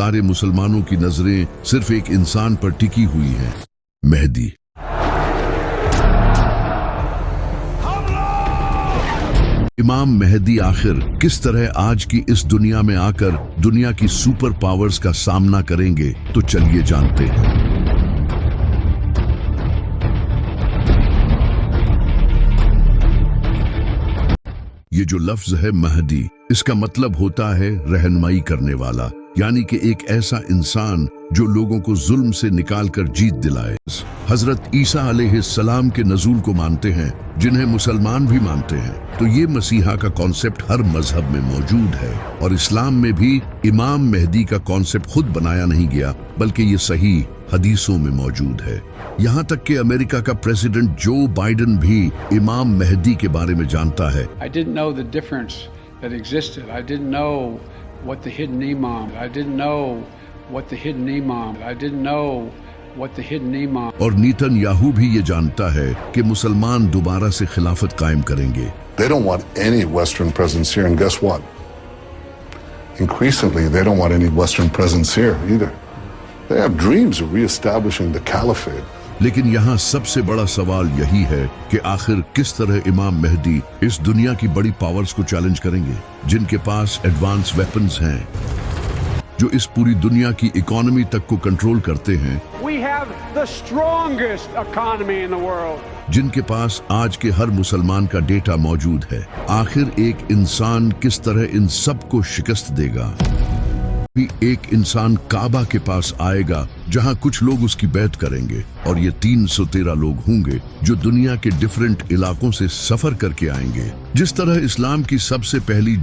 सारे मुसलमानों की नजरें सिर्फ एक इंसान पर टिकी हुई हैं, मेहदी। इमाम मेहदी आखिर किस तरह आज की इस दुनिया में आकर दुनिया की सुपर पावर्स का सामना करेंगे, तो चलिए जानते हैं। ये जो लफ्ज है महदी, इसका मतलब होता है रहनुमाई करने वाला, यानी कि एक ऐसा इंसान जो लोगों को जुल्म से निकालकर जीत दिलाए। हजरत ईसा अलैहिस्सलाम के नज़ूल को मानते हैं, जिन्हें मुसलमान भी मानते हैं, तो ये मसीहा का कॉन्सेप्ट हर मजहब में मौजूद है। और इस्लाम में भी इमाम मेहदी का कॉन्सेप्ट खुद बनाया नहीं गया, बल्कि ये सही हदीसों में मौजूद है। यहाँ तक कि अमेरिका का प्रेसिडेंट जो बाइडेन भी इमाम मेहदी के बारे में जानता है। I didn't know the difference that existed. I didn't know what the hidden imam. I didn't know what the hidden imam. I didn't know what the hidden imam. और Netanyahu भी ये जानता है कि मुसलमान दोबारा से खिलाफत कायम करेंगे। They don't want any Western presence here, and guess what? Increasingly, they don't want any Western presence here either. They have dreams of reestablishing the caliphate. लेकिन यहाँ सबसे बड़ा सवाल यही है कि आखिर किस तरह इमाम मेहदी इस दुनिया की बड़ी पावर्स को चैलेंज करेंगे, जिनके पास एडवांस वेपन्स हैं, जो इस पूरी दुनिया की इकोनॉमी तक को कंट्रोल करते हैं। We have the strongest economy in the world. जिनके पास आज के हर मुसलमान का डेटा मौजूद है। आखिर एक इंसान किस तरह इन सबको शिकस्त देगा? भी एक इंसान काबा के पास आएगा, जहां कुछ लोग उसकी बैत करेंगे, और ये 313 लोग होंगे जो दुनिया के डिफरेंट इलाकों से सफर करके आएंगे। जिस तरह इस्लाम की सबसे पहली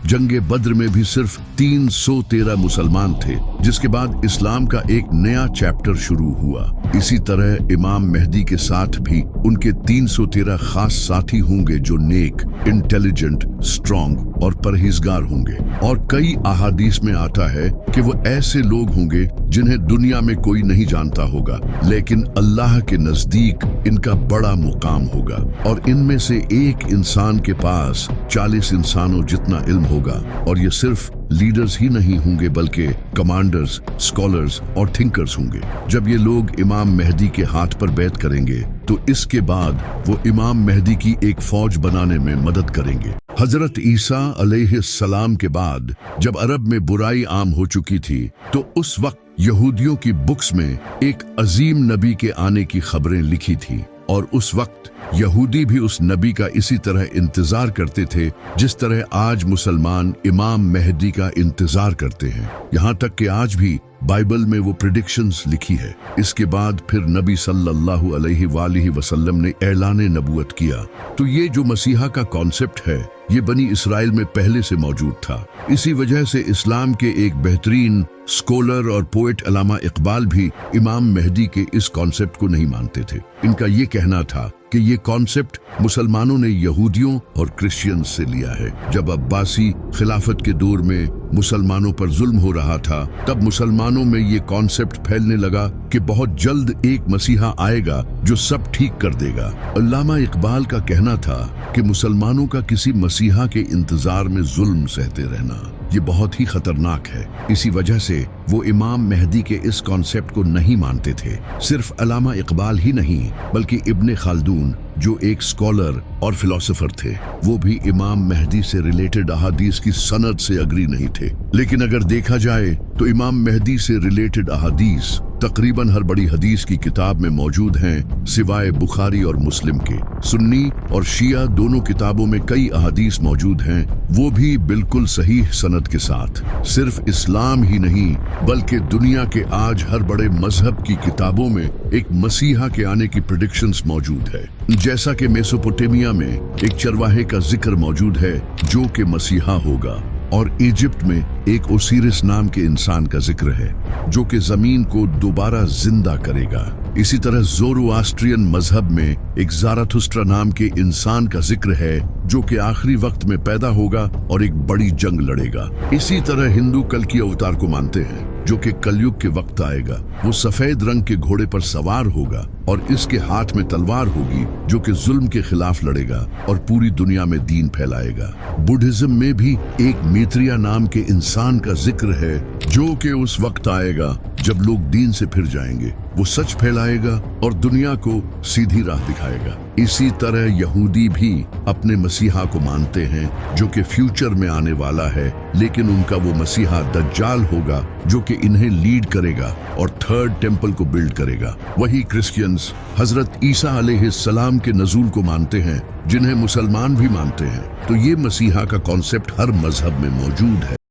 जंगे बद्र में भी सिर्फ 313 मुसलमान थे, जिसके बाद इस्लाम का एक नया चैप्टर शुरू हुआ, इसी तरह इमाम मेहदी के साथ भी उनके 313 खास साथी होंगे जो नेक, इंटेलिजेंट, स्ट्रॉन्ग और परहेजगार होंगे। और कई अहादीस में आता है कि वो ऐसे लोग होंगे जिन्हें दुनिया में कोई नहीं जानता होगा, लेकिन अल्लाह के नजदीक इनका बड़ा मुकाम होगा। और इनमें से एक इंसान के पास 40 इंसानों जितना इल्म होगा। और ये सिर्फ लीडर्स ही नहीं होंगे, बल्कि कमांडर्स, स्कॉलर्स और थिंकर्स होंगे। जब ये लोग इमाम मेहदी के हाथ पर बैत करेंगे, तो इसके बाद वो इमाम मेहदी की एक फौज बनाने में मदद करेंगे। हजरत ईसा अलैहिस्सलाम के बाद जब अरब में बुराई आम हो चुकी थी, तो उस वक्त यहूदियों की बुक्स में एक अजीम नबी के आने की खबरें लिखी थी। और उस वक्त यहूदी भी उस नबी का इसी तरह इंतजार करते थे, जिस तरह आज मुसलमान इमाम मेहदी का इंतजार करते हैं। यहाँ तक कि आज भी बाइबल में वो प्रेडिक्शंस लिखी है। इसके बाद फिर नबी सल्लल्लाहु अलैहि वसल्लम ने ऐलान नबूवत किया। तो ये जो मसीहा का कॉन्सेप्ट है, ये बनी इसराइल में पहले से मौजूद था। इसी वजह से इस्लाम के एक बेहतरीन स्कॉलर और पोएट अल्लामा इकबाल भी इमाम मेहदी के इस कॉन्सेप्ट को नहीं मानते थे। इनका ये कहना था कि ये कॉन्सेप्ट मुसलमानों ने यहूदियों और क्रिश्चियंस से लिया है। जब अब्बासी खिलाफत के दौर में मुसलमानों पर जुल्म हो रहा था, तब मुसलमानों में ये कॉन्सेप्ट फैलने लगा कि बहुत जल्द एक मसीहा आएगा जो सब ठीक कर देगा। अल्लामा इकबाल का कहना था कि मुसलमानों का किसी मसीहा के इंतजार में जुल्म सहते रहना ये बहुत ही खतरनाक है। इसी वजह से वो इमाम मेहदी के इस कॉन्सेप्ट को नहीं मानते थे। सिर्फ अल्लामा इकबाल ही नहीं, बल्कि इब्ने खालदून जो एक स्कॉलर और फिलोसोफर थे, वो भी इमाम मेहदी से रिलेटेड अहादीस की सनद से अग्री नहीं थे। लेकिन अगर देखा जाए तो इमाम मेहदी से रिलेटेड अहादीस तकरीबन हर बड़ी हदीस की किताब में मौजूद हैं, सिवाय बुखारी और मुस्लिम के। सुन्नी और शिया दोनों किताबों में कई अहादीस मौजूद हैं, वो भी बिल्कुल सही सनद के साथ। सिर्फ इस्लाम ही नहीं, बल्कि दुनिया के आज हर बड़े मजहब की किताबों में एक मसीहा के आने की प्रेडिक्शंस मौजूद है। जैसा कि मेसोपोटामिया में एक चरवाहे का जिक्र मौजूद है जो कि मसीहा होगा, और इजिप्ट में एक ओसिरिस नाम के इंसान का जिक्र है जो कि जमीन को दोबारा जिंदा करेगा। इसी तरह ज़ोरोआस्ट्रियन मजहब में एक ज़ाराथुस्ट्रा नाम के इंसान का जिक्र है जो कि आखिरी वक्त में पैदा होगा और एक बड़ी जंग लड़ेगा। इसी तरह हिंदू कल की अवतार को मानते हैं। जो कि कलयुग के वक्त आएगा। वो सफेद रंग के घोड़े पर सवार होगा और इसके हाथ में तलवार होगी जो कि जुल्म के खिलाफ लड़ेगा और पूरी दुनिया में दीन फैलाएगा। बुद्धिज्म में भी एक मैत्रेय नाम के इंसान का जिक्र है जो कि उस वक्त आएगा जब लोग दीन से फिर जाएंगे। वो सच फैलाएगा और दुनिया को सीधी राह दिखाएगा। इसी तरह यहूदी भी अपने मसीहा को मानते हैं जो कि फ्यूचर में आने वाला है, लेकिन उनका वो मसीहा दज्जाल होगा जो कि इन्हें लीड करेगा और थर्ड टेम्पल को बिल्ड करेगा। वही क्रिश्चियंस हजरत ईसा अलैहिस्सलाम के नज़ूल को मानते हैं, जिन्हें मुसलमान भी मानते हैं। तो ये मसीहा का कॉन्सेप्ट हर मजहब में मौजूद है।